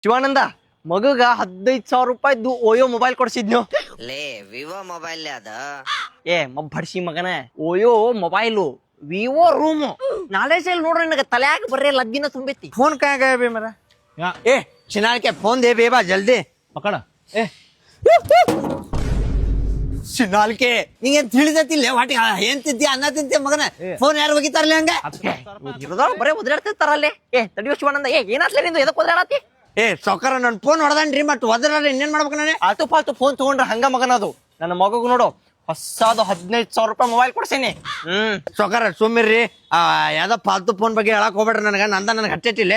ಶಿವಾನಂದ ಮಗಗ 15,000 ರೂಪಾಯಿದ್ದು OYO mobile ಕೊಡ್ಸಿದ್ನು. ಲೇ Vivo mobile ಅದ ಬಡ್ಸಿ ಮಗನ ಓಯೋ ಮೊಬೈಲು ವಿವೋ ರೂಮ್ ನಾಳೆ ಸೇಲ್ ನೋಡ್ರಿ ನನಗೆ ತಲ್ಯಾಗ ಬರ್ರೆ ಲದ್ದಿನ ತುಂಬೈತಿ. फोन कहाँ गया बे मेरा? ಏ ಚಿನಾಲ್ के फोन दे बेबा जल्दी पकड़ ए ಚಿನಾಲ್ के ನಿಂಗೆ ತಿಳಿದತಿಲ್ಲ ವಾಟಿ ಏನ್ ತಿಂತಿ ಅನ್ನ ತಿಂತಿ ಮಗನ ಫೋನ್ ಯಾರು ಹೋಗಿತಾರಲ್ಲ ಹಂಗ ಇರೋದವ್ರ ಬರೇ ಒದರಾಡ್ತಿರ್ತಾರಲ್ಲೇ. ತಡಿಯೋ ಶಿವಾನಂದ ಏನಾತ್ಲೇ ನಿಂದು ಎದಕ್ ಒದರಾಡತಿ? ಸೌಕರ ನನ್ ಫೋನ್ ಹೊಡೆದನ್ರಿ ಮತ್ ಒದರಾದ್ರೆ ಇನ್ನೇನ್ ಮಾಡ್ಬೇಕು ನಾನೇ? ಆಲ್ತು ಪಾಲ್ತು ಫೋನ್ ತಗೊಂಡ್ರೆ ಹಂಗ ಮಗನ ಅದು. ನನ್ನ ಮಗಗೂ ನೋಡು ಹೊಸಾದು 15,000 ರೂಪಾಯಿ ಮೊಬೈಲ್ ಕೊಡ್ಸೀನಿ. ಸೌಕರ ಸುಮ್ಮಿರ್ರಿ ಯಾವ್ದೋ ಫಾಲ್ತು ಫೋನ್ ಬಗ್ಗೆ ಹೇಳಕ್ ಹೋಗ್ಬೇಡ್ರಿ ನನಗ ನನಗೆ ಹಚ್ಚೈತಿಲ್ಲ.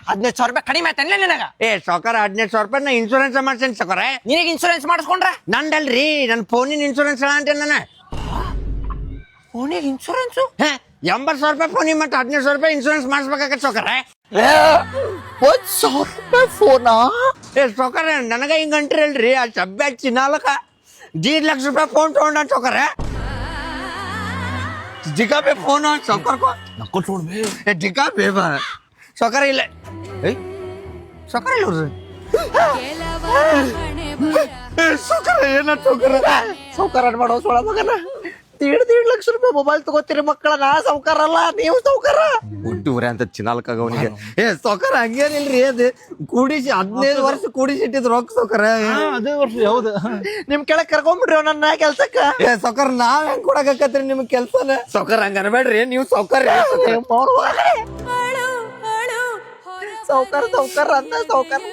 15,000 ರೂಪಾಯಿ ಕಡಿಮೆ ಆಯ್ತಲ್ಲ ನಿನಗ? ಸೌಕರ 15,000 ರೂಪಾಯಿ ನಾ ಇನ್ಶೂರೆನ್ಸ್ ಮಾಡ್ಸೇನಿ ಸೌಕರ. ನಿನಗೆ ಇನ್ಶೂರೆನ್ಸ್ ಮಾಡಿಸ್ಕೊಂಡ್ರ? ನಂದಲ್ರಿ ನನ್ ಫೋನಿನ ಇನ್ಶೂರೆನ್ಸ್ ಹೇಳ ಅಂತೇನೆ ನಾನು. ಫೋನಿಗೆ ಇನ್ಶೂರೆನ್ಸು 80,000 ರೂಪಾಯಿ ಫೋನಿಗೆ ಮತ್ತೆ 15,000 ರೂಪಾಯಿ ಇನ್ಶೂರೆನ್ಸ್ ಮಾಡಿಸ್ಬೇಕಾಗತ್ತೆ ಸೌಕರ. 1,000 ರೂಪಾಯಿ ಫೋನಾ? ಸೌಕರ ನನಗ ಹಿಂಗ ಅಂಟ್ರಲ್ರಿ ಆ ಸಭ್ಯ ಚಿನ್ನಾಲಕ 1.5 लाख रुपया फोन तोड़ना चौकर है जिका पे फोन और चौकर को ನಕ್ಕು ನೋಡ್ ಬೇ जिका पे चौकर इले चौकर इलो चौकर ये ना चौकर ಸೌಕರ ಮಾಡೋ ಸೊಳ ಮಗನ 1.5 ಲಕ್ಷ ರೂಪಾಯಿ ಮೊಬೈಲ್ ತಗೋತೀರಿ ಮಕ್ಕಳ. ನಾ ಸೌಕರ ಅಲ್ಲ, ನೀವು ಸೌಕರ. ಹುಟ್ಟೂರೆ ಅಂತ ಚಿನ್ನಾಲ್ಕಾಗ ಅವನಿಗೆ ಸೌಕರ ಹಂಗೇನಿಲ್ರಿ ಅದು ಕೂಡಿಸಿ 15 ವರ್ಷ ಕೂಡಿಸಿಟ್ಟಿದ್ ರೊಕ್ಕ ಸೌಕರ. ಅದೇ ವರ್ಷ ಹೌದು. ನಿಮ್ ಕೆಳಗ್ ಕರ್ಕೊಂಡ್ಬಿಡ್ರಿ ನನ್ನ ಕೆಲ್ಸಕ್ಕ. ಸೌಕರ ನಾವ್ ಹೆಂಗ್ ಕೊಡಕತ್ರಿ ನಿಮ್ ಕೆಲ್ಸನ? ಸೌಕರ ಹಂಗ ಅನ್ಬೇಡ್ರಿ ನೀವು ಸೌಕರ್. ಸೌಕರ್ ಸೌಕರ್ ಅಂತ ಸೌಕರ್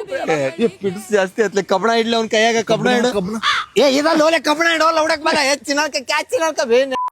ಪಿಡ್ಸ್ ಜಾಸ್ತಿ ಆತ್ಲೆ. ಕಬ್ಬಣ ಇಡ್ಲಿ ಅವ್ನ ಕೈಯಾಗ ಕಬ್ಬಣ ಇಡು. ಇದಲ್ಲ ಓಲೆ ಕಬ್ಬಣ ಇಡೋ ಲೌಡಕ್ ಬಲ ಚಿನ್ನಾಲ್ಕ ಕ್ಯಾ ಚಿನ್ನಾಲ್ಕ ಬೇನೆ